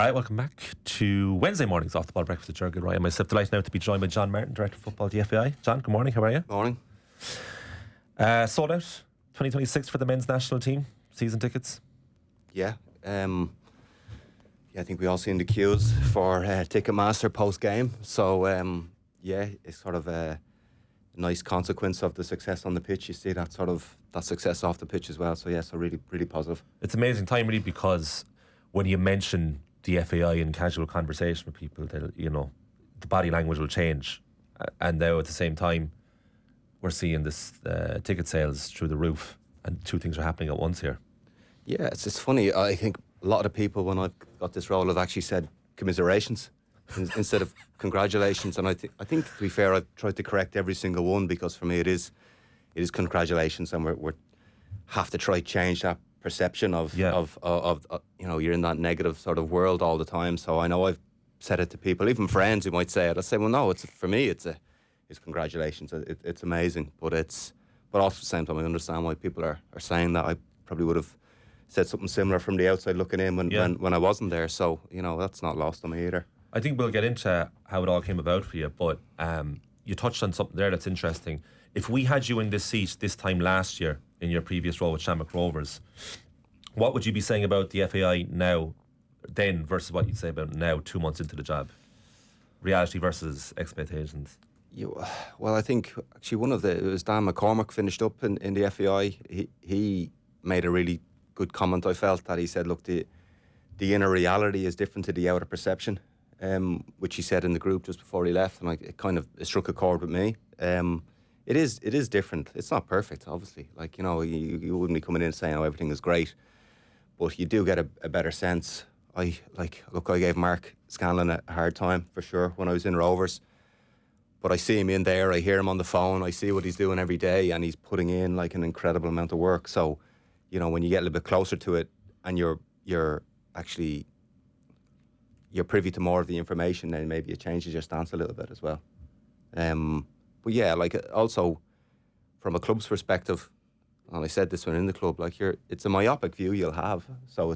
All right, welcome back to Wednesday mornings Off the Ball Breakfast with Ger Colm and myself. Delighted now to be joined by John Martin, Director of Football at the FAI. John, good morning, how are you? Morning. Sold out 2026 for the men's national team, season tickets? Yeah. I think we all seen the queues for Ticketmaster post-game. So, it's sort of a nice consequence of the success on the pitch. You see that success off the pitch as well. So, so really, really positive. It's amazing time, really, because when you mention the FAI in casual conversation with people, the body language will change. And now at the same time, we're seeing this ticket sales through the roof, and two things are happening at once here. Yeah, it's funny. I think a lot of people, when I've got this role, have actually said commiserations instead of congratulations. And I think, to be fair, I've tried to correct every single one, because for me it is congratulations, and we have to try to change that perception of you're in that negative sort of world all the time. So I know I've said it to people, even friends who might say it. I say, well, no, for me it's congratulations. It's amazing, but also at the same time I understand why people are saying that. I probably would have said something similar from the outside looking in when I wasn't there. So that's not lost on me either. I think we'll get into how it all came about for you, but you touched on something there that's interesting. If we had you in this seat this time last year in your previous role with Shamrock Rovers, what would you be saying about the FAI now, then, versus what you'd say about now, 2 months into the job? Reality versus expectations. Well, I think actually it was Dan McCormack finished up in the FAI. He made a really good comment. I felt that he said, look, the inner reality is different to the outer perception, which he said in the group just before he left, and it struck a chord with me. It is different. It's not perfect, obviously. You wouldn't be coming in saying, oh, everything is great, but you do get a better sense. I gave Mark Scanlon a hard time for sure when I was in Rovers, but I see him in there, I hear him on the phone, I see what he's doing every day, and he's putting in an incredible amount of work. So, when you get a little bit closer to it, and you're privy to more of the information, then maybe it changes your stance a little bit as well. But yeah, also from a club's perspective, and I said this when in the club, it's a myopic view you'll have. So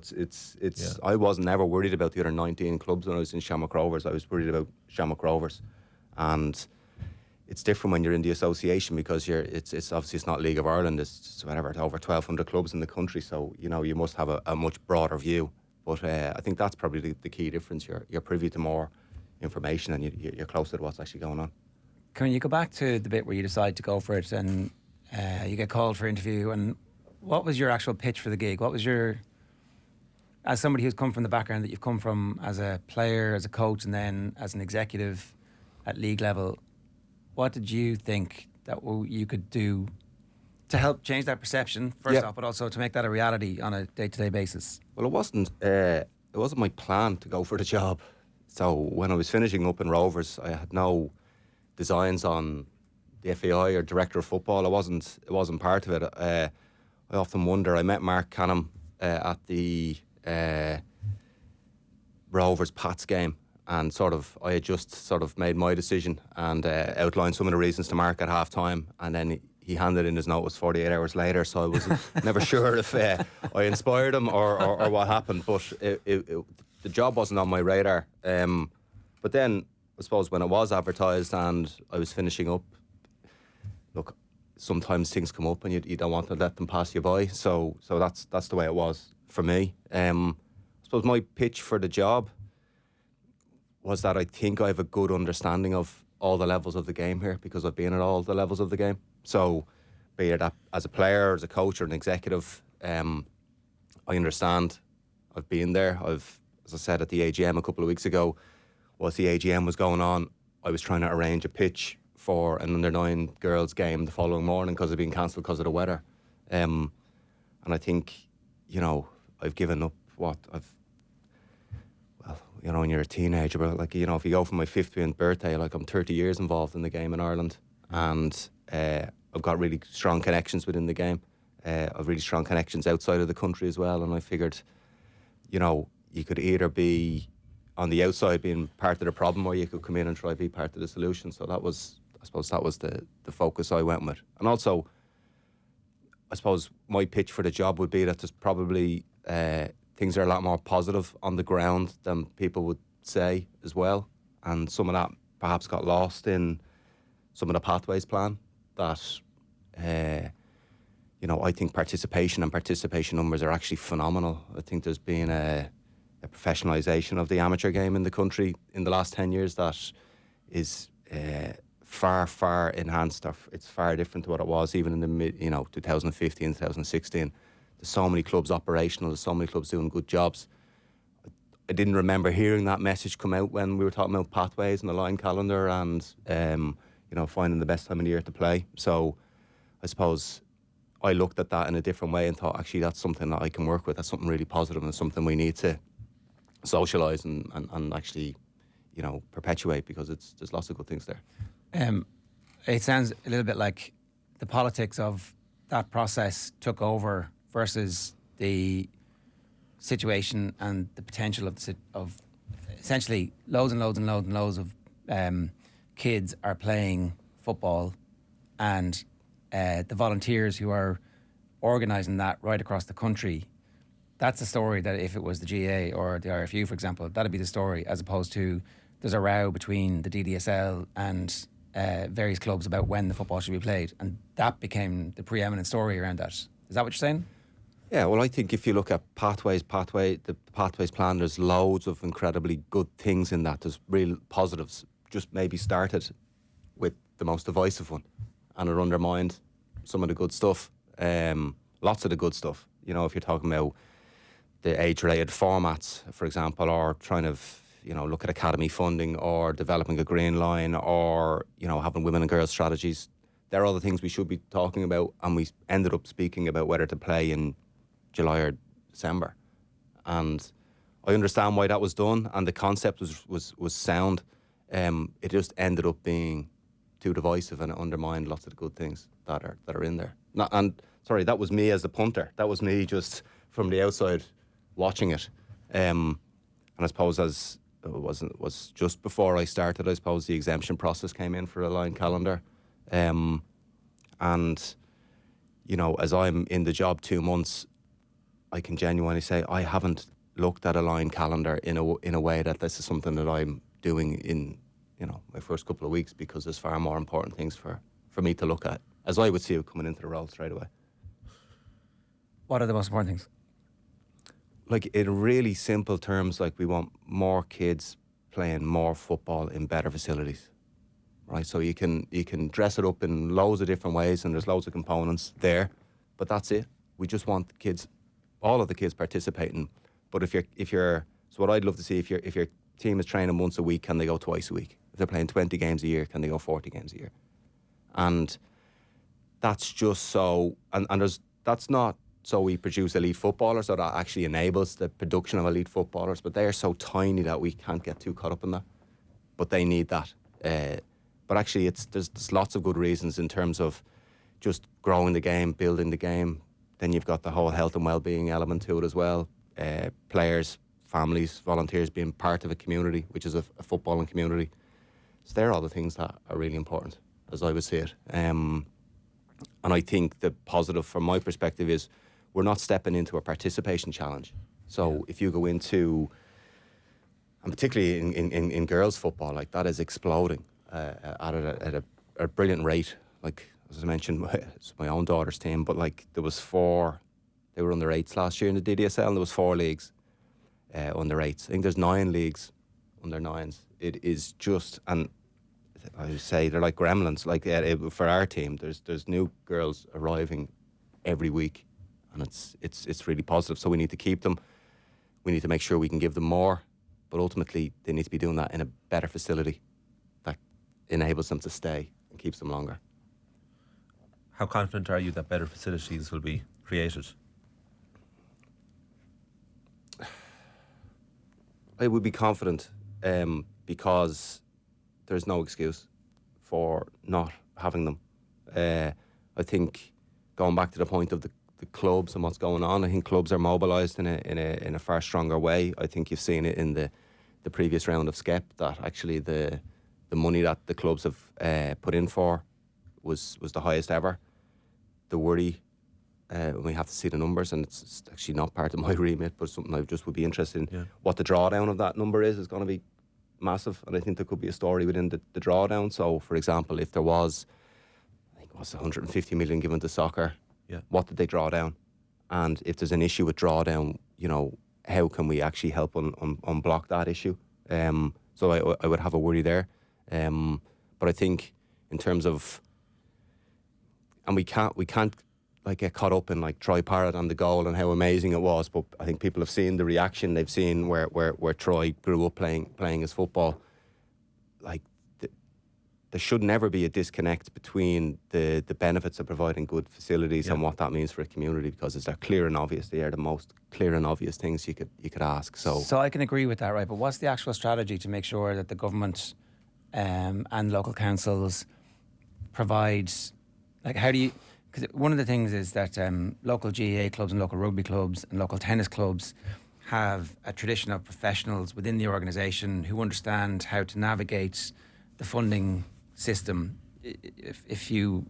I wasn't ever worried about the other 19 clubs when I was in Shamrock Rovers. I was worried about Shamrock Rovers, and it's different when you're in the association, because it's obviously it's not League of Ireland. It's whatever, over 1,200 clubs in the country. So you must have a much broader view. But I think that's probably the key difference. You're privy to more information, and you're closer to what's actually going on. Can you go back to the bit where you decide to go for it, and you get called for interview, and what was your actual pitch for the gig? What was as somebody who's come from the background that you've come from as a player, as a coach, and then as an executive at league level, what did you think that you could do to help change that perception, first off, but also to make that a reality on a day-to-day basis? Well, it wasn't my plan to go for the job. So when I was finishing up in Rovers, I had no designs on the FAI or director of football. It wasn't part of it. I often wonder. I met Mark Canham at the Rovers Pats game, and I had just made my decision and outlined some of the reasons to Mark at half time, and then he handed in his notice 48 hours later. So I was never sure if I inspired him or what happened, but the job wasn't on my radar. But then I suppose when it was advertised and I was finishing up, look, sometimes things come up and you don't want to let them pass you by. So that's the way it was for me. I suppose my pitch for the job was that I think I have a good understanding of all the levels of the game here, because I've been at all the levels of the game. So be it as a player, as a coach, or an executive, I understand. I've been there. As I said at the AGM a couple of weeks ago, whilst the AGM was going on, I was trying to arrange a pitch for an under-9 girls game the following morning because it had been cancelled because of the weather. And I think, I've given up when you're a teenager, but if you go from my 50th birthday, I'm 30 years involved in the game in Ireland, and I've got really strong connections within the game. I've really strong connections outside of the country as well, and I figured, you could either be on the outside being part of the problem, or you could come in and try to be part of the solution. So I suppose that was the focus I went with. And also, I suppose my pitch for the job would be that there's probably things are a lot more positive on the ground than people would say as well. And some of that perhaps got lost in some of the pathways plan that, I think participation numbers are actually phenomenal. I think there's been a professionalisation of the amateur game in the country in the last 10 years that is far, far enhanced. It's far different to what it was even in the 2015, 2016. There's so many clubs operational, there's so many clubs doing good jobs. I didn't remember hearing that message come out when we were talking about pathways and the line calendar and, finding the best time of the year to play. So I suppose I looked at that in a different way and thought, actually, that's something that I can work with. That's something really positive and something we need to socialise and actually, perpetuate, because there's lots of good things there. It sounds a little bit like the politics of that process took over versus the situation and the potential of essentially loads and loads and loads and loads of kids are playing football, and the volunteers who are organising that right across the country. That's a story that if it was the GA or the RFU, for example, that'd be the story, as opposed to there's a row between the DDSL and various clubs about when the football should be played, and that became the preeminent story around that. Is that what you're saying? Yeah, well, I think if you look at the Pathways plan, there's loads of incredibly good things in that. There's real positives. Just maybe started with the most divisive one, and it undermined some of the good stuff. Lots of the good stuff. If you're talking about the age-related formats, for example, or trying to look at academy funding, or developing a green line, or having women and girls strategies. They're all the things we should be talking about, and we ended up speaking about whether to play in July or December. And I understand why that was done, and the concept was sound. It just ended up being too divisive, and it undermined lots of the good things that are in there. Sorry, that was me as the punter. That was me just from the outside watching it. And I suppose as it was just before I started, I suppose the exemption process came in for a line calendar. And, as I'm in the job 2 months, I can genuinely say I haven't looked at a line calendar in a way that this is something that I'm doing in, my first couple of weeks, because there's far more important things for me to look at, as I would see it coming into the role straight away. What are the most important things? Like, in really simple terms, like, we want more kids playing more football in better facilities, right? So you can dress it up in loads of different ways, and there's loads of components there, but that's it. We just want the kids, all of the kids, participating. But if you're, so what I'd love to see, if your team is training once a week, can they go twice a week? If they're playing 20 games a year, can they go 40 games a year? And that's just so, and that's not so we produce elite footballers, so that actually enables the production of elite footballers, but they are so tiny that we can't get too caught up in that. But they need that. But actually, there's lots of good reasons in terms of just growing the game, building the game. Then you've got the whole health and well-being element to it as well. Players, families, volunteers being part of a community, which is a footballing community. So they're all the things that are really important, as I would see it. And I think the positive from my perspective is we're not stepping into a participation challenge. So if you go into, and particularly in girls football, like, that is exploding at a brilliant rate. Like, as I mentioned, it's my own daughter's team, but like, there was 4, they were under 8s last year in the DDSL, and there was 4 leagues under 8s. I think there's 9 leagues under 9s. It is just, and I would say they're like gremlins. Like, for our team, there's new girls arriving every week, and it's really positive. So we need to keep them. We need to make sure we can give them more, but ultimately they need to be doing that in a better facility that enables them to stay and keeps them longer. How confident are you that better facilities will be created? I would be confident because there's no excuse for not having them. I think, going back to the point of the clubs and what's going on, I think clubs are mobilised in a far stronger way. I think you've seen it in the previous round of SCEP, that actually the money that the clubs have put in for was the highest ever. The worry We have to see the numbers, and it's actually not part of my remit, but something I just would be interested in. Yeah. What the drawdown of that number is going to be massive, and I think there could be a story within the drawdown. So, for example, if there was, I think it was 150 million given to soccer, what did they draw down? And if there's an issue with drawdown, how can we actually help unblock that issue? So I would have a worry there. But I think in terms of, and we can't like get caught up in like Troy Parrott on the goal and how amazing it was. But I think people have seen the reaction. They've seen where Troy grew up playing his football. Like there should never be a disconnect between the benefits of providing good facilities and what that means for a community, because they're clear and obvious. They are the most clear and obvious things you could ask. So I can agree with that, right? But what's the actual strategy to make sure that the government and local councils provide, like, how do you? Because one of the things is that local GAA clubs and local rugby clubs and local tennis clubs have a tradition of professionals within the organisation who understand how to navigate the funding system. If you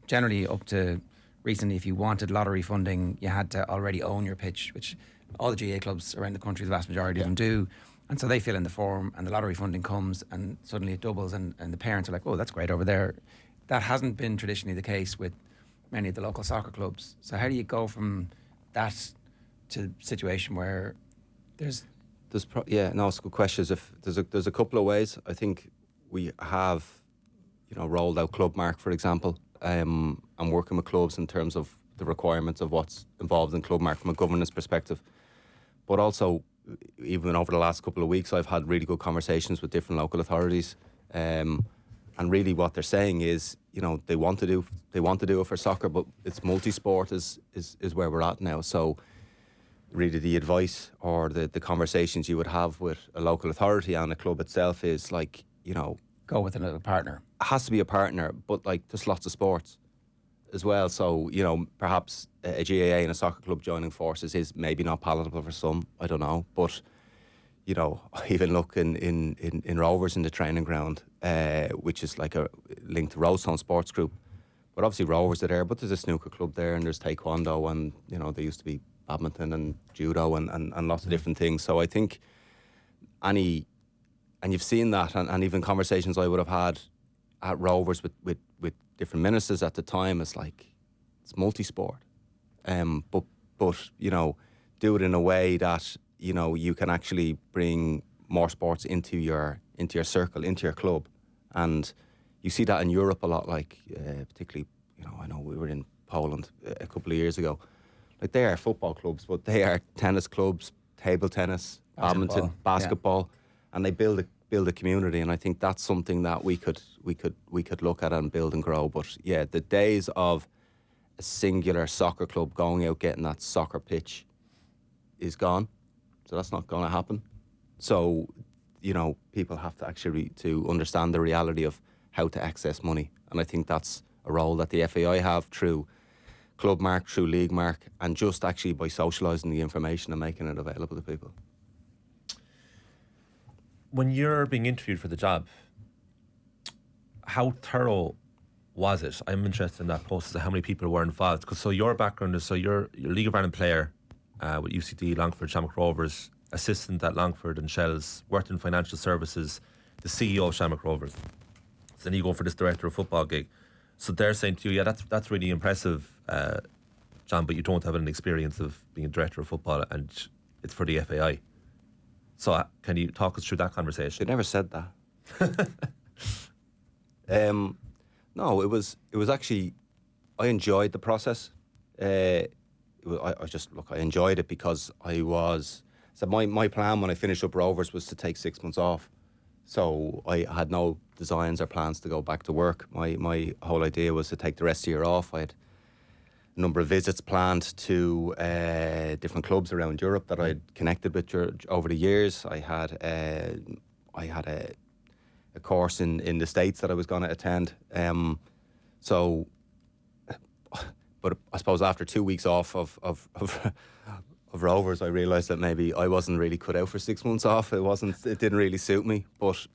generally, up to recently, if you wanted lottery funding, you had to already own your pitch, which all the GAA clubs around the country, the vast majority of them do. And so they fill in the form and the lottery funding comes and suddenly it doubles and the parents are like, oh, that's great over there. That hasn't been traditionally the case with many of the local soccer clubs. So how do you go from that to a situation where it's it's a good question. There's a couple of ways. I think we have, rolled out Club Mark, for example, and working with clubs in terms of the requirements of what's involved in Club Mark from a governance perspective. But also, even over the last couple of weeks, I've had really good conversations with different local authorities. And really what they're saying is, they want to do it for soccer, but it's multi-sport is where we're at now. So really the advice or the conversations you would have with a local authority and a club itself is like, go with another partner. It has to be a partner, but like there's lots of sports as well. So, perhaps a GAA and a soccer club joining forces is maybe not palatable for some, I don't know. But, even look in Rovers in the training ground, which is like a link to Rosestown Sports Group. But obviously Rovers are there, but there's a snooker club there and there's taekwondo and, there used to be badminton and judo and lots of different things. So I think and you've seen that and even conversations I would have had at Rovers with different ministers at the time, it's like, it's multi-sport. But do it in a way that, you can actually bring more sports into your circle, into your club. And you see that in Europe a lot, like particularly, I know we were in Poland a couple of years ago. Like they are football clubs, but they are tennis clubs, table tennis, badminton, basketball, and they build a community. And I think that's something that we could look at and build and grow. But yeah, the days of a singular soccer club going out getting that soccer pitch is gone. So that's not going to happen. So, people have to actually to understand the reality of how to access money. And I think that's a role that the FAI have through Club Mark, through League Mark, and just actually by socialising the information and making it available to people. When you're being interviewed for the job, how thorough was it? I'm interested in that process of how many people were involved. Because your background is, you're a League of Ireland player with UCD, Longford, Shamrock Rovers, assistant at Longford and Shells, worked in financial services, the CEO of Shamrock Rovers. So then you go for this director of football gig. So they're saying to you, that's really impressive, John, but you don't have an experience of being a director of football and it's for the FAI. So can you talk us through that conversation? They never said that. No, it was actually, I enjoyed the process. I enjoyed it because my plan when I finished up Rovers was to take 6 months off. So I had no designs or plans to go back to work. My whole idea was to take the rest of the year off. I had a number of visits planned to different clubs around Europe that I'd connected with over the years. I had a course in the States that I was going to attend. But I suppose after 2 weeks off of Rovers, I realised that maybe I wasn't really cut out for 6 months off. It didn't really suit me. But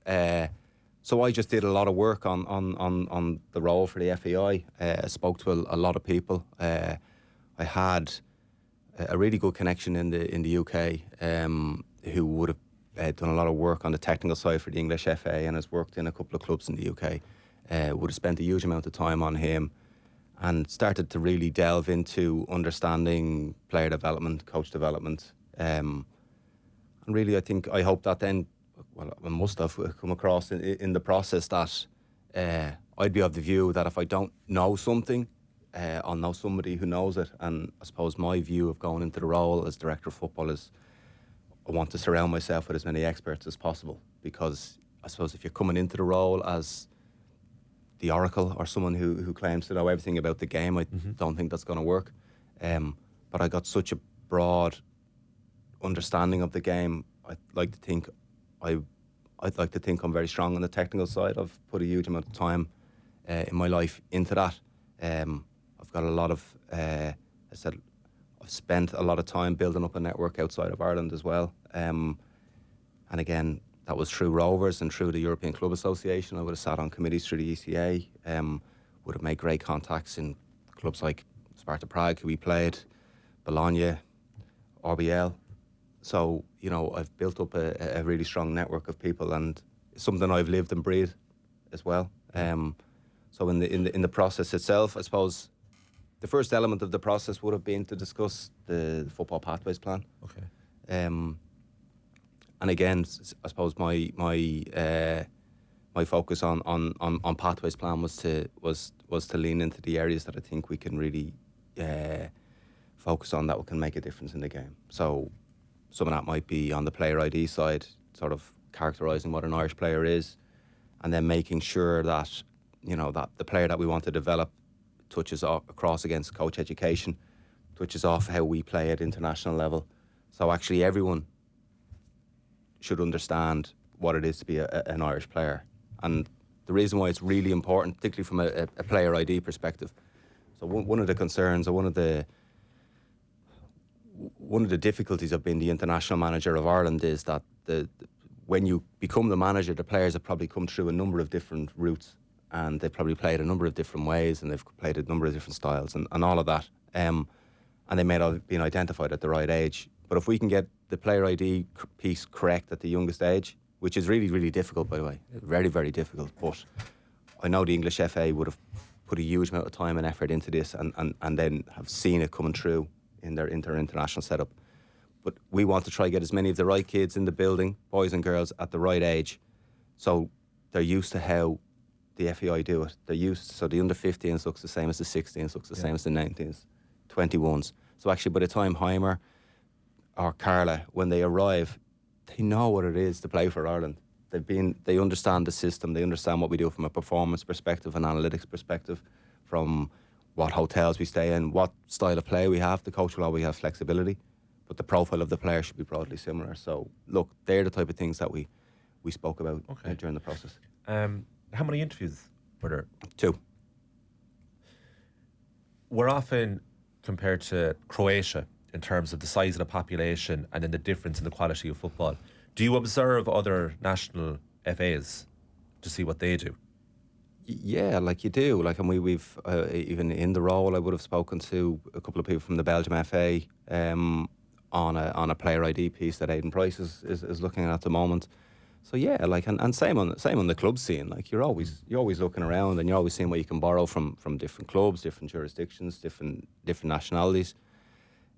so I just did a lot of work on the role for the FAI. I spoke to a lot of people. I I had a really good connection in the UK, who would have done a lot of work on the technical side for the English FA and has worked in a couple of clubs in the UK. Would have spent a huge amount of time on him and started to really delve into understanding player development, coach development. And really, I hope that then, well, I must have come across in the process that I'd be of the view that if I don't know something, I'll know somebody who knows it. And I suppose my view of going into the role as director of football is I want to surround myself with as many experts as possible, because I suppose if you're coming into the role as the oracle or someone who claims to know everything about the game, I don't think that's going to work. But I got such a broad understanding of the game. I'd like to think I'm very strong on the technical side. I've put a huge amount of time in my life into that. I've got a lot of, I've spent a lot of time building up a network outside of Ireland as well. And again, that was through Rovers and through the European Club Association. I would have sat on committees through the ECA, would have made great contacts in clubs like Sparta Prague, who we played, Bologna, RBL. So, you know, I've built up a really strong network of people, and it's something I've lived and breathed as well. So in the process itself, I suppose the first element of the process would have been to discuss the football pathways plan. Okay. And again, I suppose my focus on pathways plan was to lean into the areas that I think we can really focus on that can make a difference in the game. So some of that might be on the player ID side, sort of characterising what an Irish player is, and then making sure that, you know, that the player that we want to develop touches across against coach education, touches off how we play at international level. So actually everyone should understand what it is to be an Irish player. And the reason why it's really important, particularly from a player ID perspective. So one of the concerns, or one of the difficulties of being the international manager of Ireland is that when you become the manager, the players have probably come through a number of different routes, and they've probably played a number of different ways, and they've played a number of different styles and all of that. And they may not have been identified at the right age. But if we can get the player ID piece correct at the youngest age, which is really, really difficult, by the way, very, very difficult. But I know the English FA would have put a huge amount of time and effort into this, and then have seen it coming through in their international setup. But we want to try to get as many of the right kids in the building, boys and girls, at the right age, so they're used to how the FAI do it. They're used, so the under 15s looks the same as the 16s, looks the same as the 19s, 21s. So actually, by the time Heimir or Carla, when they arrive, they know what it is to play for Ireland. They understand the system. They understand what we do from a performance perspective, an analytics perspective, from what hotels we stay in, what style of play we have. The coach will always have flexibility, but the profile of the player should be broadly similar. So, look, they're the type of things that we spoke about during the process. How many interviews were there? 2. We're often compared to Croatia in terms of the size of the population and then the difference in the quality of football. Do you observe other national FAs to see what they do? Yeah, like you do. Like, and we've even in the role, I would have spoken to a couple of people from the Belgium FA on a player ID piece that Aidan Price is looking at the moment. So yeah, like, and same on the club scene. Like, you're always looking around, and you're always seeing what you can borrow from different clubs, different jurisdictions, different nationalities.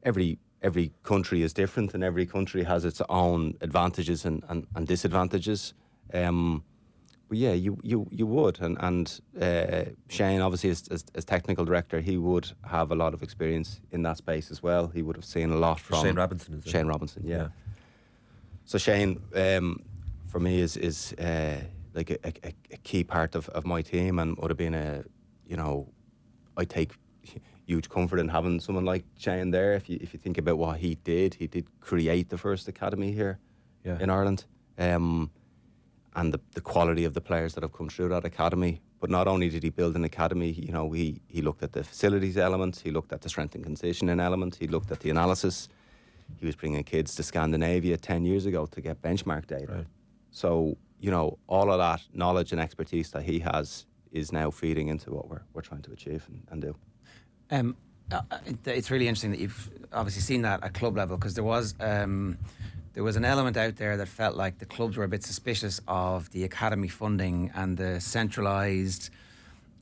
Every country is different, and every country has its own advantages and disadvantages. But yeah, you would, and Shane, obviously as technical director, he would have a lot of experience in that space as well. He would have seen a lot from Shane Robinson, is it? Shane Robinson, yeah. So Shane, for me, is like a key part of my team, and would have been I take huge comfort in having someone like Shane there. If you think about what he did create the first academy here in Ireland, and the quality of the players that have come through that academy. But not only did he build an academy, he looked at the facilities elements, he looked at the strength and conditioning element, he looked at the analysis. He was bringing kids to Scandinavia 10 years ago to get benchmark data. Right. So, all of that knowledge and expertise that he has is now feeding into what we're trying to achieve and do. It's really interesting that you've obviously seen that at club level, because there was an element out there that felt like the clubs were a bit suspicious of the academy funding and the centralised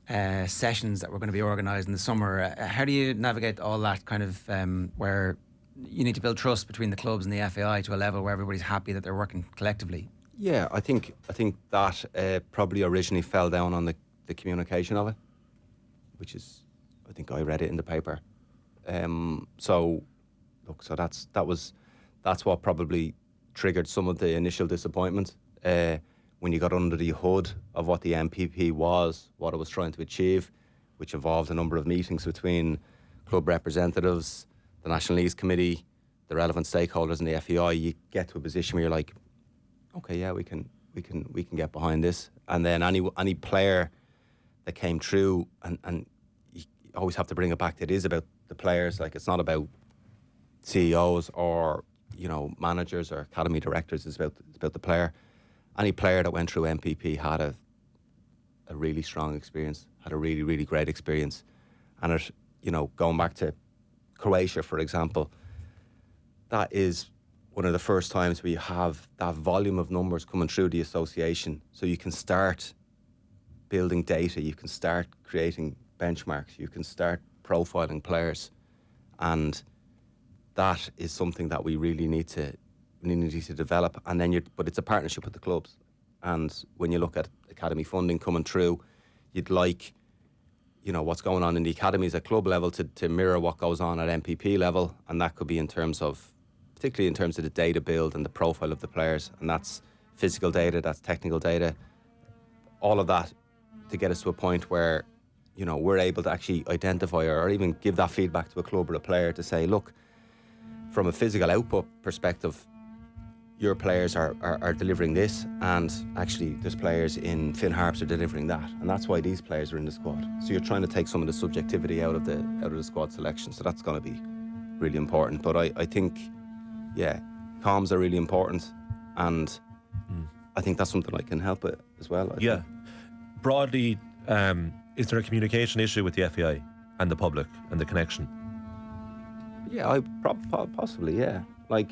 sessions that were going to be organised in the summer. How do you navigate all that kind of where you need to build trust between the clubs and the FAI to a level where everybody's happy that they're working collectively? Yeah, I think that probably originally fell down on the communication of it, which is, I think I read it in the paper. So that's what probably triggered some of the initial disappointment when you got under the hood of what the MPP was, what it was trying to achieve, which involved a number of meetings between club representatives, the National Leagues Committee, the relevant stakeholders in the FAI. You get to a position where you're like, okay, yeah, we can get behind this. And then any player that came through, and you always have to bring it back that it is about the players. Like, it's not about CEOs or, you know, managers or academy directors. It's about the player. Any player that went through MPP had a really strong experience, had a really, really great experience. And it, you know, going back to Croatia, for example, that is one of the first times we have that volume of numbers coming through the association. So you can start building data, you can start creating benchmarks, you can start profiling players. And that is something that we really need to develop. And then but it's a partnership with the clubs. And when you look at academy funding coming through, you'd like, you know, what's going on in the academies at club level to mirror what goes on at MPP level. And that could be particularly in terms of the data build and the profile of the players. And that's physical data, that's technical data, all of that, to get us to a point where, you know, we're able to actually identify or even give that feedback to a club or a player to say, look, from a physical output perspective, your players are delivering this, and actually there's players in Finn Harps are delivering that, and that's why these players are in the squad. So you're trying to take some of the subjectivity out of the squad selection. So that's going to be really important. But I think, yeah, comms are really important, and I think that's something I can help with as well. I think. Broadly, is there a communication issue with the FAI and the public and the connection? Yeah, possibly, yeah. Like,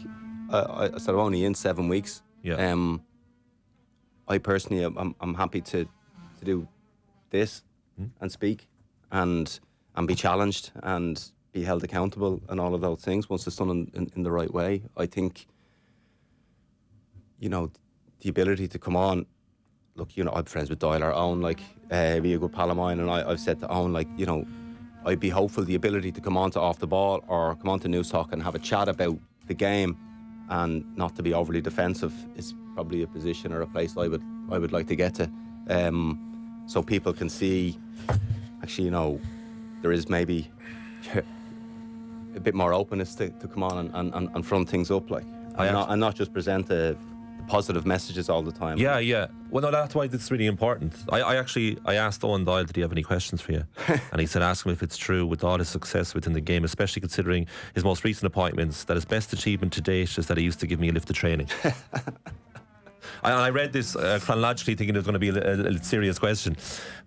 I said, I'm only in 7 weeks. Yeah. I personally, I'm happy to do this and speak and be challenged and be held accountable and all of those things once it's done in the right way. I think, you know, the ability to come on. Look, you know, I'm friends with Doyle, our own, like, be a good pal of mine, and I've said to Owen, like, you know, I'd be hopeful the ability to come on to Off the Ball or come on to News Talk and have a chat about the game and not to be overly defensive is probably a position or a place I would like to get to, so people can see, actually, you know, there is maybe a bit more openness to come on and front things up, like, and not just present the positive messages all the time. Yeah. Well, no, that's why it's really important. I asked Owen Doyle, did he have any questions for you? And he said, ask him if it's true, with all his success within the game, especially considering his most recent appointments, that his best achievement to date is that he used to give me a lift to training. I read this chronologically, thinking it was going to be a serious question.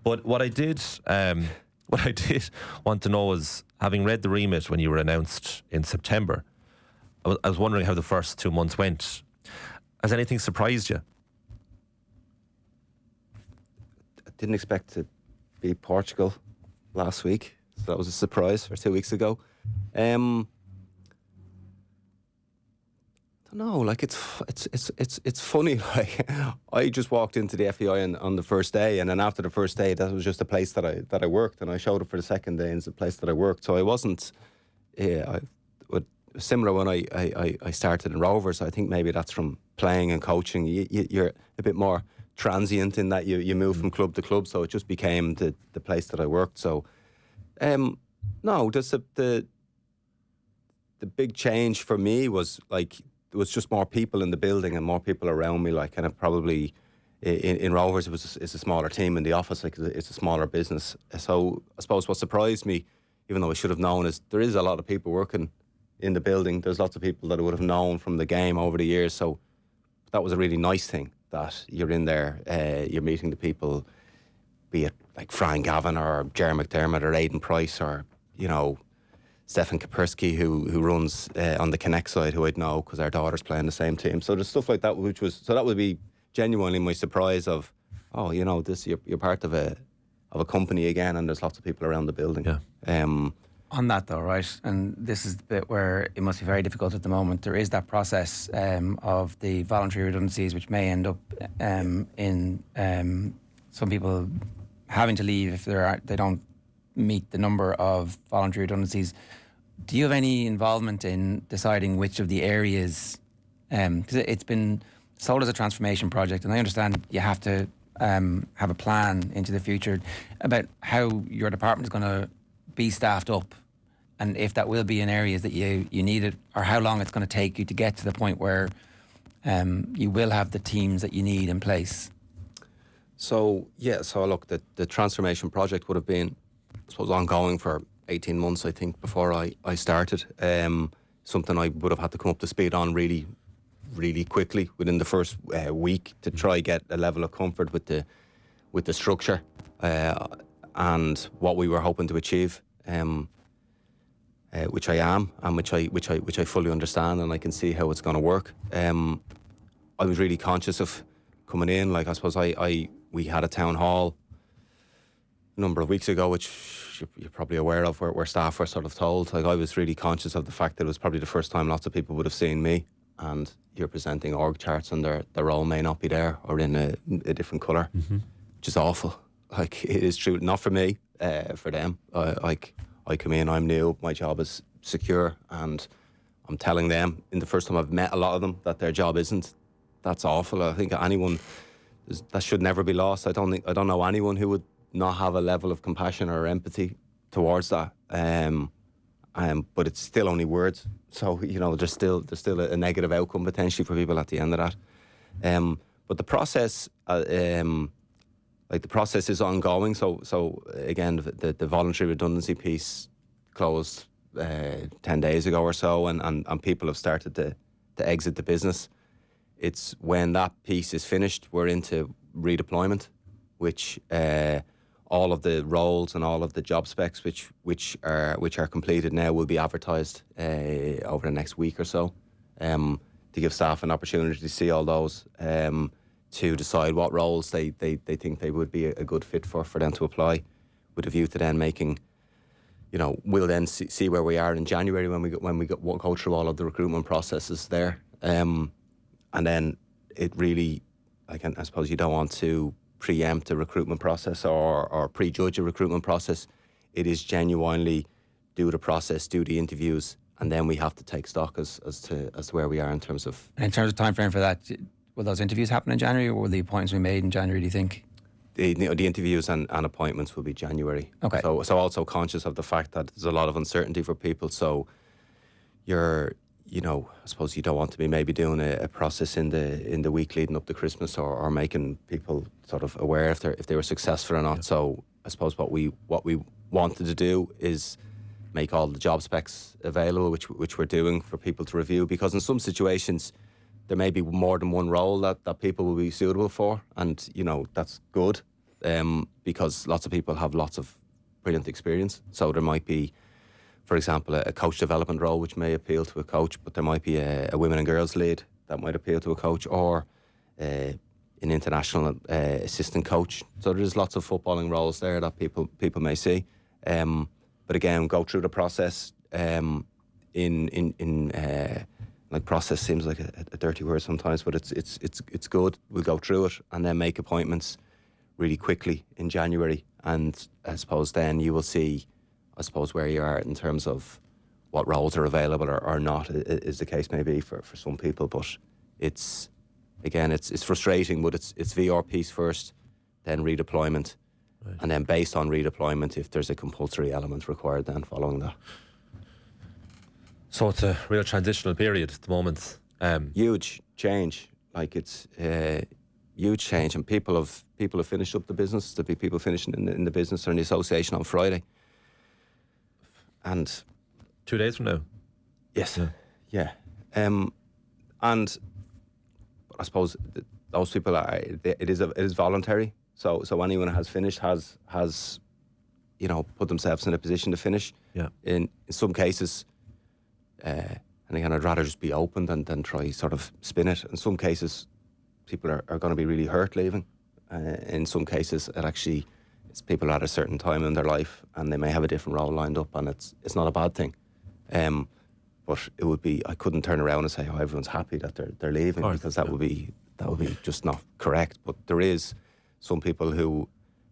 But what I did want to know is, having read the remit when you were announced in September, I was wondering how the first 2 months went. Has anything surprised you? I didn't expect to be Portugal last week, so that was a surprise, or 2 weeks ago. Don't know, like, it's funny. Like, I just walked into the FAI on the first day, and then after the first day, that was just a place that I worked, and I showed up for the second day, and it's a place that I worked. So I wasn't. Similar when I started in Rovers. I think maybe that's from playing and coaching. You're a bit more transient in that you move from club to club, so it just became the place that I worked. So, no, the big change for me was, like, there was just more people in the building and more people around me. Like, kind of probably in Rovers, it's a smaller team in the office. Like, it's a smaller business. So I suppose what surprised me, even though I should have known, is there is a lot of people working in the building. There's lots of people that I would have known from the game over the years. So that was a really nice thing, that you're in there, you're meeting the people, be it like Fran Gavin or Ger McDermott or Aidan Price or, you know, Stefan Kapersky, who runs on the Connect side, who I'd know because our daughter's playing the same team. So there's stuff like that, that would be genuinely my surprise of, oh, this you're part of a company again, and there's lots of people around the building. Yeah. On that though, right, and this is the bit where it must be very difficult at the moment. There is that process of the voluntary redundancies, which may end up in some people having to leave if they don't meet the number of voluntary redundancies. Do you have any involvement in deciding which of the areas? Because it's been sold as a transformation project, and I understand you have to have a plan into the future about how your department is going to be staffed up, and if that will be in areas that you need it, or how long it's going to take you to get to the point where you will have the teams that you need in place. So look, the transformation project would have been, I suppose, ongoing for 18 months, I think, before I started. Something I would have had to come up to speed on really, really quickly within the first week to try get a level of comfort with the structure and what we were hoping to achieve. Which I am, and which I fully understand, and I can see how it's going to work. I was really conscious of coming in. Like, I suppose we had a town hall a number of weeks ago, which you're probably aware of, where staff were sort of told. Like, I was really conscious of the fact that it was probably the first time lots of people would have seen me, and you're presenting org charts and their role may not be there or in a different colour, which is awful. Like, it is true, not for me, for them. I come in, I'm new, my job is secure, and I'm telling them in the first time I've met a lot of them that their job isn't. That's awful. I think that should never be lost. I don't know anyone who would not have a level of compassion or empathy towards that. But it's still only words. So, there's still a negative outcome potentially for people at the end of that. But the process, the process is ongoing. So again, the voluntary redundancy piece closed 10 days ago or so, and people have started to exit the business. It's when that piece is finished, we're into redeployment, which all of the roles and all of the job specs which are completed now will be advertised over the next week or so, to give staff an opportunity to see all those, to decide what roles they think they would be a good fit for them to apply, with a view to then making, we'll then see where we are in January when we go through all of the recruitment processes there. And then it really, I suppose you don't want to preempt a recruitment process or prejudge a recruitment process. It is genuinely do the process, do the interviews, and then we have to take stock as to where we are in terms of... And in terms of time frame for that, will those interviews happen in January, or will the appointments be made in January, do you think? The interviews and appointments will be January. Okay. So also conscious of the fact that there's a lot of uncertainty for people. So I suppose you don't want to be maybe doing a process in the week leading up to Christmas, or making people sort of aware if they were successful or not. Yeah. So I suppose what we wanted to do is make all the job specs available, which we're doing for people to review, because in some situations there may be more than one role that people will be suitable for, and that's good, because lots of people have lots of brilliant experience. So there might be, for example, a coach development role which may appeal to a coach, but there might be a women and girls lead that might appeal to a coach, or an international assistant coach. So there's lots of footballing roles there that people may see. But again, go through the process. Process seems like a dirty word sometimes, but it's good. We'll go through it and then make appointments really quickly in January, and I suppose then you will see, where you are in terms of what roles are available or not, is the case maybe for some people. But it's frustrating, but it's VR piece first, then redeployment, right. And then based on redeployment, if there's a compulsory element required, then following that. So it's a real transitional period at the moment. Huge change, it's huge change, and people have finished up the business. There'll be people finishing in the business or in the association on Friday. And 2 days from now. Yes. Yeah. And I suppose those people it is voluntary. So anyone who has finished has put themselves in a position to finish. Yeah. In some cases, and again, I'd rather just be open than try sort of spin it. In some cases, people are going to be really hurt leaving. In some cases, it's people at a certain time in their life and they may have a different role lined up, and it's not a bad thing. But it would be, I couldn't turn around and say, oh, everyone's happy that they're leaving, because that would be just not correct. But there is some people who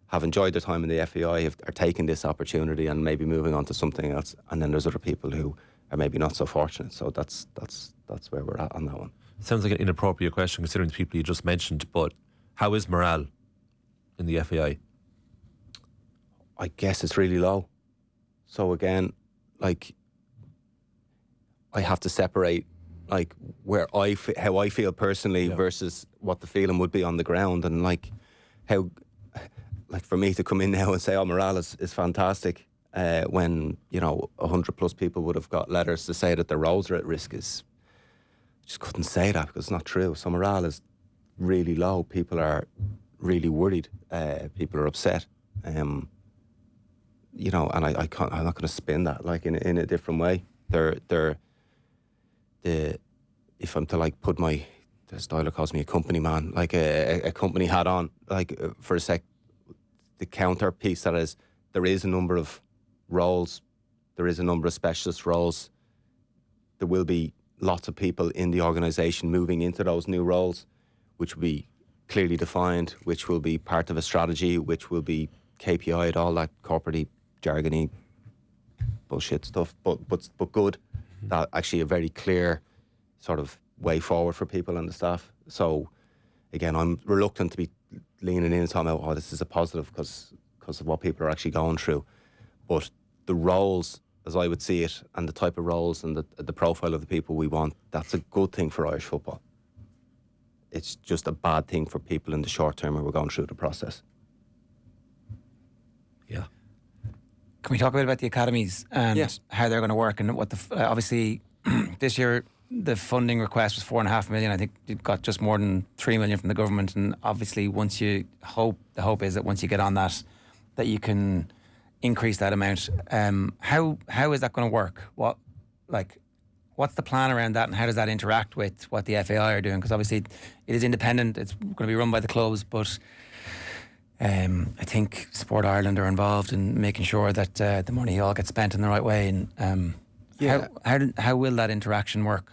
have enjoyed their time in the FAI, are taking this opportunity and maybe moving on to something else, and then there's other people who are maybe not so fortunate. So that's where we're at on that one. Sounds like an inappropriate question considering the people you just mentioned, but how is morale in the FAI? I guess it's really low. So again, like, I have to separate like how I feel personally versus what the feeling would be on the ground, and like how, like, for me to come in now and say, oh, morale is fantastic, when 100+ people would have got letters to say that their roles are at risk, is just couldn't say that, because it's not true. So morale is really low. People are really worried. People are upset. And I can't. I'm not going to spin that like in a different way. If I'm to like put my, Styler calls me a company man, like a company hat on, like for a sec, the counter piece that is, there is a number of roles, there is a number of specialist roles. There will be lots of people in the organisation moving into those new roles, which will be clearly defined, which will be part of a strategy, which will be KPI'd, all that corporate jargony bullshit stuff, but good. That actually a very clear sort of way forward for people and the staff. So again, I'm reluctant to be leaning in and talking about, oh, this is a positive because of what people are actually going through. But the roles, as I would see it, and the type of roles and the profile of the people we want, that's a good thing for Irish football. It's just a bad thing for people in the short term when we're going through the process. Yeah. Can we talk a bit about the academies and how they're going to work, and what obviously this year the funding request was 4.5 million. I think you got just more than 3 million from the government, and obviously the hope is that once you get on that you can increase that amount. How is that going to work? What's the plan around that, and how does that interact with what the FAI are doing? Because obviously it is independent, it's going to be run by the clubs, but I think Sport Ireland are involved in making sure that the money all gets spent in the right way. And how will that interaction work?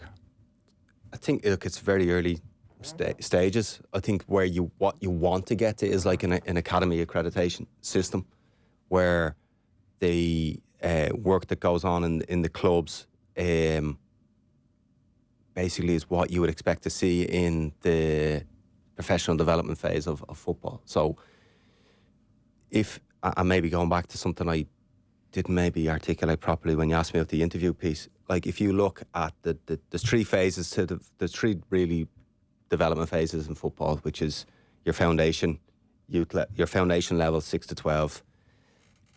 I think it's very early stages. I think what you want to get to is like an academy accreditation system, where the work that goes on in the clubs basically is what you would expect to see in the professional development phase of football. So if, and maybe going back to something I didn't maybe articulate properly when you asked me about the interview piece, like if you look at there's three phases to there's three really development phases in football, which is your foundation, your foundation level 6 to 12.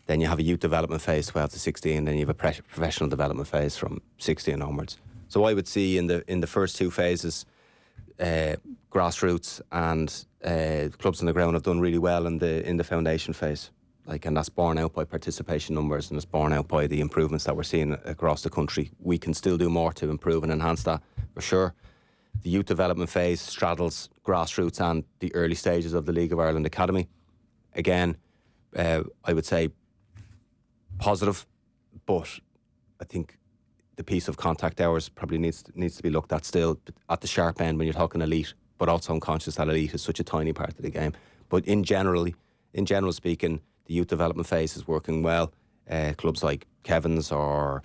Then you have a youth development phase 12 to 16. Then you have a professional development phase from 16 onwards. So I would see in the first two phases, grassroots and clubs on the ground have done really well in the foundation phase. And that's borne out by participation numbers, and it's borne out by the improvements that we're seeing across the country. We can still do more to improve and enhance that, for sure. The youth development phase straddles grassroots and the early stages of the League of Ireland Academy. Again, I would say positive, but I think the piece of contact hours probably needs to be looked at still at the sharp end when you're talking elite, but also unconscious that elite is such a tiny part of the game. But in general speaking, the youth development phase is working well. Clubs like Kevin's or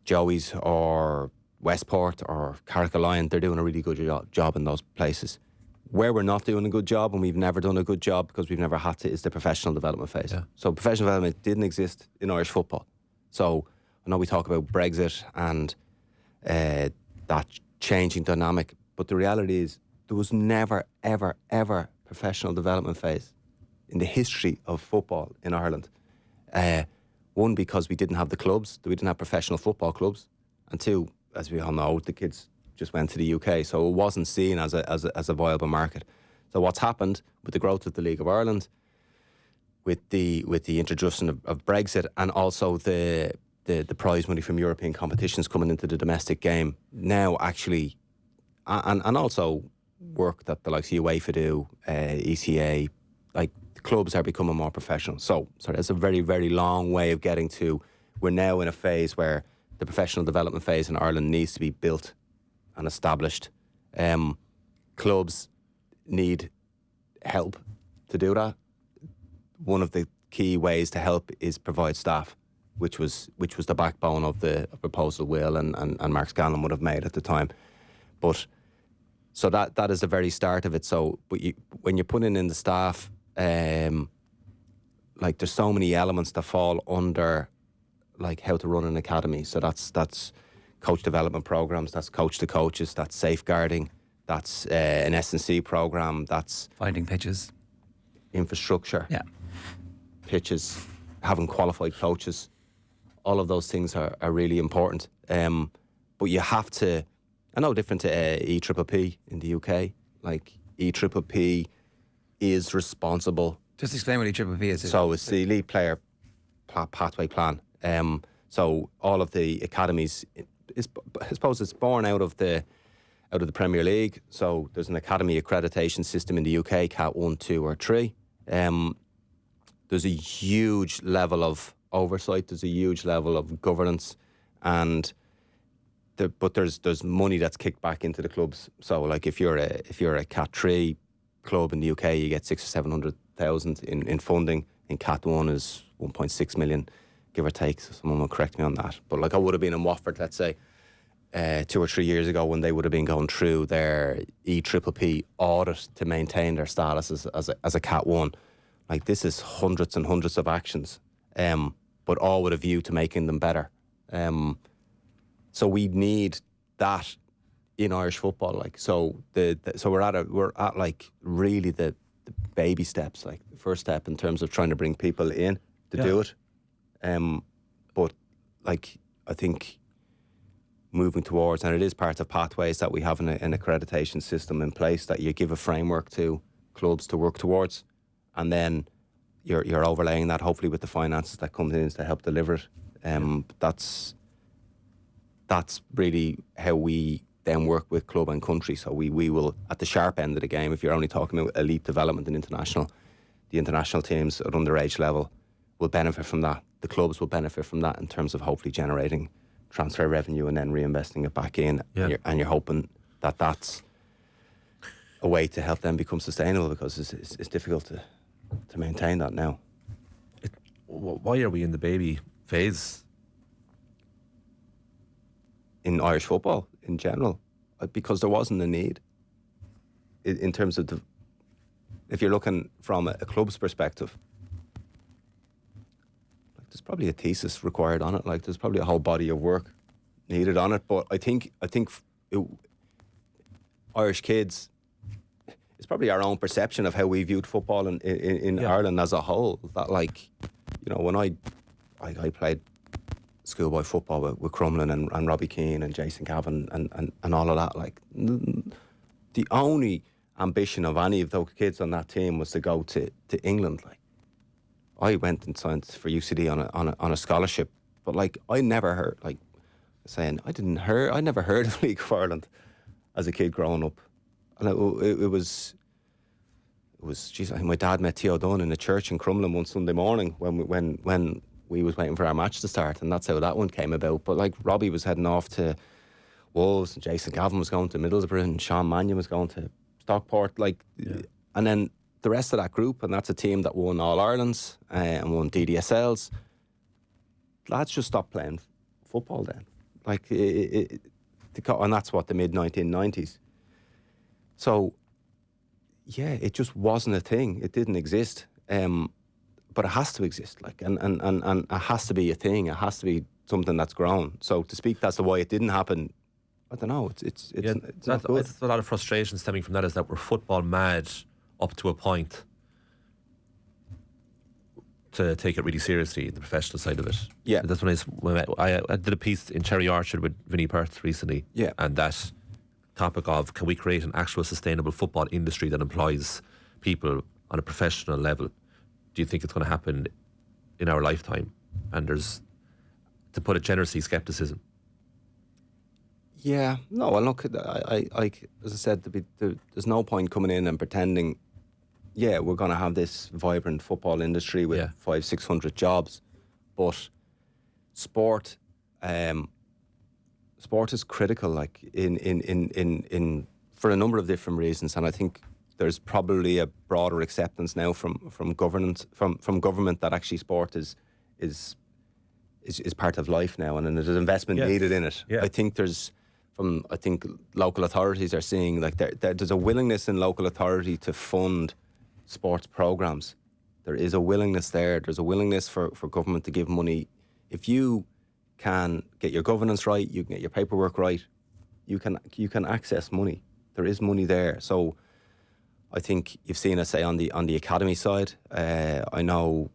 Joey's or Westport or Carrick-Lion, they're doing a really good job in those places. Where we're not doing a good job, and we've never done a good job because we've never had to, is the professional development phase. Yeah. So professional development didn't exist in Irish football. So I know we talk about Brexit and that changing dynamic, but the reality is there was never, ever, ever professional development phase in the history of football in Ireland. One, because we didn't have the clubs, we didn't have professional football clubs, and two, as we all know, the kids just went to the UK, so it wasn't seen as a viable market. So what's happened with the growth of the League of Ireland, with the introduction of Brexit, and also the prize money from European competitions coming into the domestic game now, actually, and also work that the likes of UEFA do, ECA, like the clubs are becoming more professional. So that's a very, very long way of getting to. We're now in a phase where the professional development phase in Ireland needs to be built and established. Clubs need help to do that. One of the key ways to help is provide staff, which was the backbone of the proposal Will and Mark Scanlon would have made at the time. But so that is the very start of it. So, but when you're putting in the staff, like there's so many elements that fall under like how to run an academy. So that's coach development programs, that's coach to coaches, that's safeguarding, that's an S&C program, that's finding pitches, infrastructure, pitches, having qualified coaches. All of those things are really important. But you have to, I know different to EPPP in the UK. Like EPPP is responsible. Just explain what EPPP is. So it's the Elite Player Pathway Plan. So all of the academies, I suppose it's born out of the Premier League. So there's an academy accreditation system in the UK, Cat 1, 2 or 3. There's a huge level of oversight. There's a huge level of governance, and but there's money that's kicked back into the clubs. So like if you're a Cat 3 club in the UK, you get 600,000 or 700,000 in funding. In Cat 1 is 1.6 million, give or take. So someone will correct me on that. But like I would have been in Watford, let's say, 2 or 3 years ago when they would have been going through their EPPP audit to maintain their status as a Cat 1. Like this is hundreds and hundreds of actions, but all with a view to making them better. So we need that in Irish football. Like so, so we're at like really the baby steps, like the first step in terms of trying to bring people in to do it. But like I think moving towards, and it is part of pathways that we have an accreditation system in place that you give a framework to clubs to work towards, and then you're overlaying that hopefully with the finances that comes in to help deliver it. That's really how we then work with club and country. So we will, at the sharp end of the game, if you're only talking about elite development and international, the international teams at underage level will benefit from that. The clubs will benefit from that in terms of hopefully generating transfer revenue and then reinvesting it back in. Yeah. And you're hoping that that's a way to help them become sustainable, because it's difficult to maintain that now. Why are we in the baby phase? In Irish football in general, because there wasn't a need in terms of if you're looking from a club's perspective, like there's probably a thesis required on it, like there's probably a whole body of work needed on it. But I think Irish kids, it's probably our own perception of how we viewed football in Ireland as a whole, that like, you know, when I played schoolboy football with Crumlin and Robbie Keane and Jason Gavin and all of that, like the only ambition of any of those kids on that team was to go to England. Like I went and signed for UCD on a scholarship, but like I never heard, like saying I never heard of League of Ireland as a kid growing up. And it was geez, I think my dad met Theo Dunn in a church in Crumlin one Sunday morning when we was waiting for our match to start, and that's how that one came about. But like Robbie was heading off to Wolves, and Jason Gavin was going to Middlesbrough, and Sean Mannion was going to Stockport, and then the rest of that group, and that's a team that won All Irelands and won DDSLs. Lads just stopped playing football then, like and that's what the mid 1990s. So yeah, it just wasn't a thing. It didn't exist. But it has to exist, like, and it has to be a thing. It has to be something that's grown. So to speak as to why it didn't happen, I don't know. It's not good. It's a lot of frustration stemming from that, is that we're football mad up to a point to take it really seriously, the professional side of it. Yeah, that's when I did a piece in Cherry Orchard with Vinnie Perth recently. Yeah, and that topic of, can we create an actual sustainable football industry that employs people on a professional level? do you think it's going to happen in our lifetime? And there's, to put it generously, scepticism. Yeah, no, well, look, I as I said, there's no point coming in and pretending, yeah, we're going to have this vibrant football industry with 500-600 jobs, but sport is critical, like in for a number of different reasons, and I think there's probably a broader acceptance now from government that actually sport is part of life now, and there's investment needed in it. I think I think local authorities are seeing like there's a willingness in local authority to fund sports programs. There is a willingness there. There's a willingness for government to give money. If you can get your governance right, you can get your paperwork right, you can access money. There is money there. So I think you've seen us say on the academy side. I know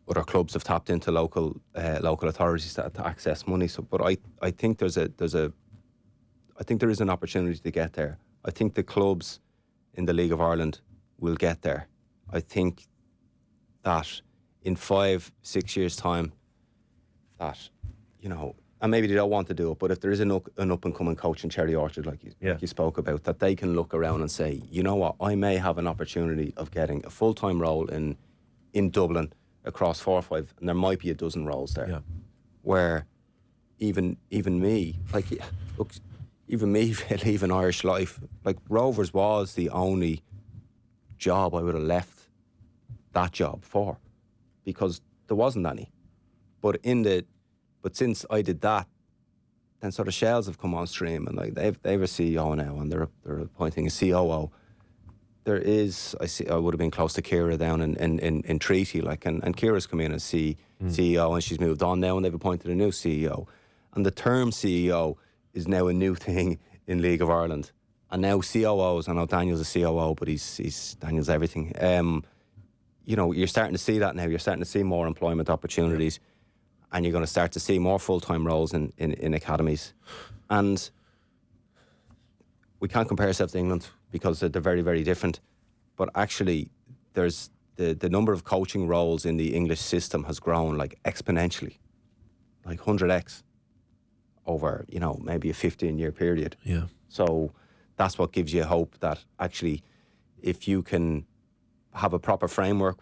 other clubs have tapped into local authorities to access money. So, but I think I think there is an opportunity to get there. I think the clubs in the League of Ireland will get there. I think that in 5-6 years' time, that, you know, and maybe they don't want to do it, but if there is an up-and-coming coach in Cherry Orchard, like you spoke about, that they can look around and say, you know what, I may have an opportunity of getting a full-time role in Dublin across 4 or 5, and there might be a dozen roles there, where even me, like, look, even me leaving Irish life, like Rovers was the only job I would have left that job for, because there wasn't any. But since I did that, then sort of shells have come on stream, and like they've a CEO now, and they're appointing a COO. There is, I would have been close to Ciara down in Treaty, like, and Ciara's come in as CEO, and she's moved on now, and they've appointed a new CEO, and the term CEO is now a new thing in League of Ireland. And now COOs, I know Daniel's a COO, but Daniel's everything. You know, you're starting to see that now. You're starting to see more employment opportunities, and you're going to start to see more full-time roles in academies. And we can't compare ourselves to England because they're very, very different. But actually, there's the number of coaching roles in the English system has grown like exponentially, like 100x. Over, you know, maybe a 15-year period. Yeah. So that's what gives you hope that actually, if you can have a proper framework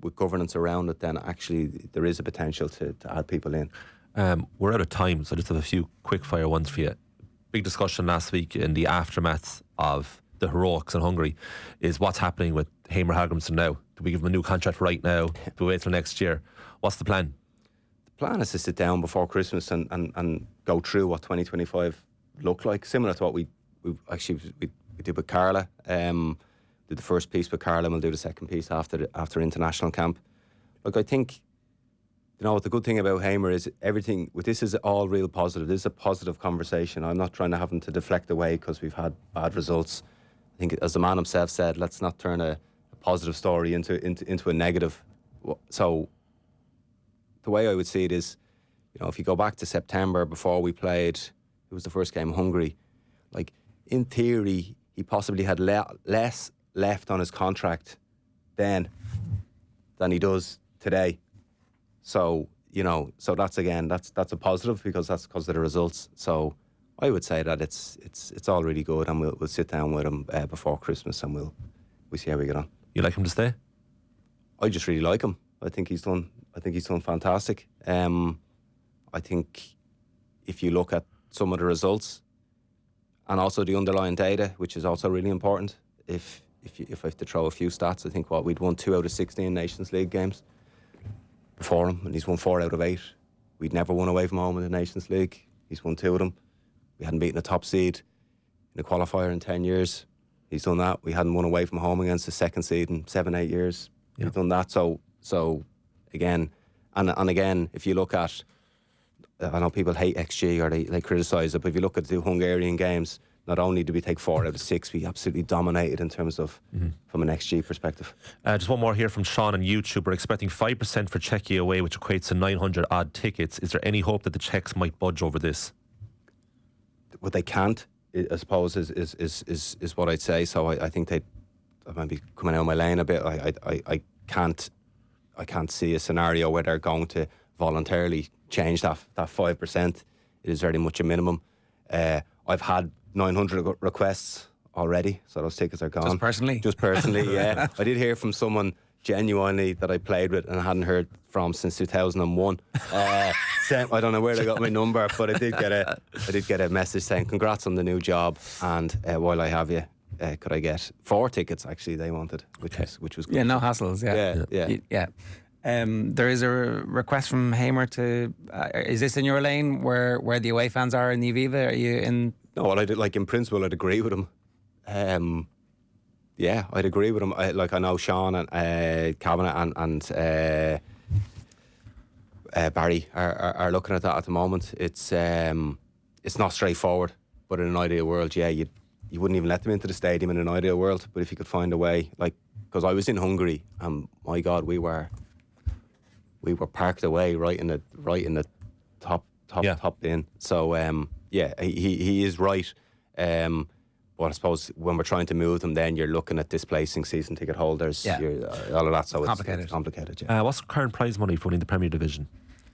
with governance around it, then actually there is a potential to add people in. We're out of time, so I just have a few quick fire ones for you. Big discussion last week in the aftermath of the heroics in Hungary is what's happening with Heimir Hallgrímsson now. Do we give him a new contract right now? Do we wait till next year? What's the plan? Plan is to sit down before Christmas and go through what 2025 looked like, similar to what we did with Carla. Did the first piece with Carla, and we'll do the second piece after international camp. Look, I think, you know, what the good thing about Heimir is everything. This is all real positive. This is a positive conversation. I'm not trying to have him to deflect away because we've had bad results. I think, as the man himself said, let's not turn a positive story into a negative. So the way I would see it is, you know, if you go back to September before we played, it was the first game in Hungary. Like, in theory, he possibly had less left on his contract then than he does today. So, you know, that's a positive because that's because of the results. So I would say that it's all really good, and we'll sit down with him before Christmas, and we'll see how we get on. You like him to stay? I just really like him. I think he's done fantastic. I think if you look at some of the results and also the underlying data, which is also really important, if I have to throw a few stats, I think we'd won 2 out of 16 Nations League games before him, and he's won 4 out of 8. We'd never won away from home in the Nations League. He's won 2 of them. We hadn't beaten a top seed in a qualifier in 10 years. He's done that. We hadn't won away from home against the second seed in 7-8 years. He's done that. So again, and again, if you look at, I know people hate XG or they criticise it, but if you look at the Hungarian games, not only did we take 4 out of 6, we absolutely dominated in terms of from an XG perspective. Just one more here from Sean on YouTube. We're expecting 5% for Czechia away, which equates to 900 odd tickets. Is there any hope that the Czechs might budge over this? What they can't, I suppose, is what I'd say. So I think I might be coming out of my lane a bit. I can't I can't see a scenario where they're going to voluntarily change that 5%. It is very much a minimum. I've had 900 requests already, so those tickets are gone. Just personally? Just personally, yeah. I did hear from someone genuinely that I played with and hadn't heard from since 2001. I don't know where they got my number, but I did get a message saying congrats on the new job, and while I have you, could I get 4 tickets? Actually, they wanted, which was good. Yeah, no hassles. Yeah. There is a request from Heimir to. Is this in your lane where the away fans are in the Aviva? Are you in? No, well, in principle, I'd agree with him. Yeah, I'd agree with him. I know Sean and Cabinet and Barry are looking at that at the moment. It's not straightforward, but in an ideal world, yeah, you wouldn't even let them into the stadium in an ideal world. But if you could find a way, because I was in Hungary, and my God, we were parked away right in the top bin. So yeah, he is right. But I suppose when we're trying to move them, then you're looking at displacing season ticket holders. Yeah. All of that. So Complicated. It's complicated. Yeah. What's the current prize money for winning the Premier Division,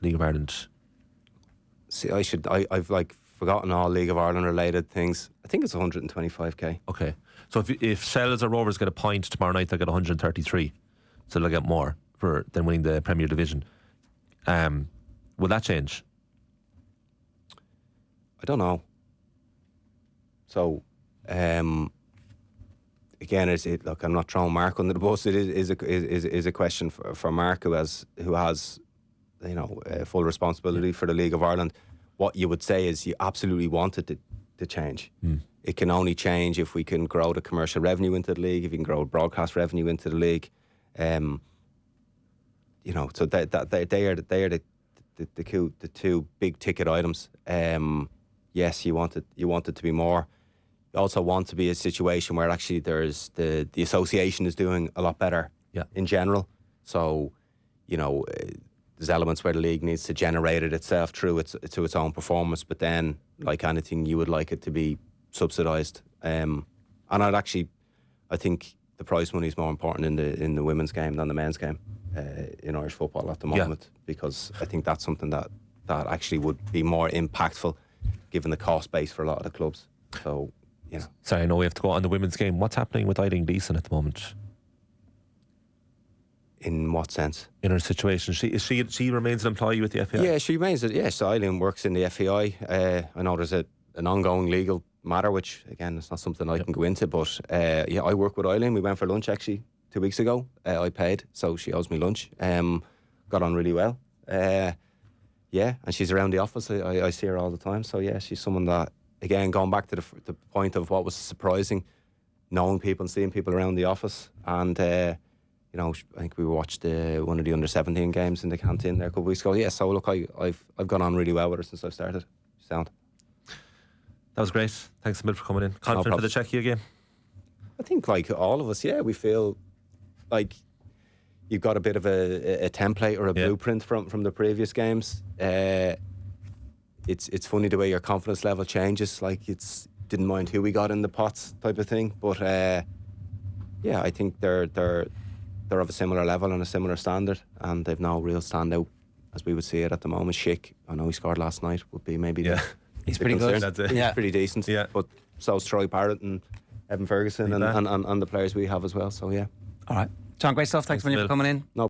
League of Ireland? See, I've forgotten all League of Ireland related things. I think it's 125k. Okay, so if Shells or Rovers get a point tomorrow night, they'll get 133, so they'll get more than winning the Premier Division. Will that change? I don't know. So, again, look, I'm not throwing Mark under the bus. It is a question for Mark, who has full responsibility for the League of Ireland. What you would say is you absolutely want it to change. It can only change if we can grow the commercial revenue into the league, if we can grow broadcast revenue into the league. So they are the two big ticket items. Yes, you want it to be more. You also want to be a situation where actually there's the association is doing a lot better in general. So, there's elements where the league needs to generate it itself through its own performance, but then, like anything, you would like it to be subsidised. And I think the prize money is more important in the women's game than the men's game in Irish football at the moment, because I think that's something that actually would be more impactful given the cost base for a lot of the clubs. So, Sorry, I know we have to go on the women's game. What's happening with Eileen Beeson at the moment? In what sense? In her situation, she remains an employee with the FAI. Yeah, she remains. So Eileen works in the FAI. I know there's an ongoing legal matter, which again, it's not something I can go into. But I work with Eileen. We went for lunch actually 2 weeks ago. I paid, so she owes me lunch. Got on really well. And she's around the office. I see her all the time. So yeah, she's someone that, again, going back to the point of what was surprising, knowing people and seeing people around the office, and I think we watched one of the under-17 games in the canteen there a couple of weeks ago. Yeah, so look, I've gone on really well with her since I've started. Sound. That was great. Thanks a million for coming in. Confident for the Czechia game? I think, like all of us, we feel like you've got a bit of a template or a blueprint from the previous games. It's funny the way your confidence level changes. Like, didn't mind who we got in the pots type of thing. But I think they're of a similar level and a similar standard, and they've no real standout as we would see it at the moment. Schick, I know he scored last night, would be maybe he's pretty good. That's it. He's pretty decent. Yeah. But so's Troy Parrott and Evan Ferguson and the players we have as well. So yeah. All right, John, great stuff. Thanks a million for coming in. No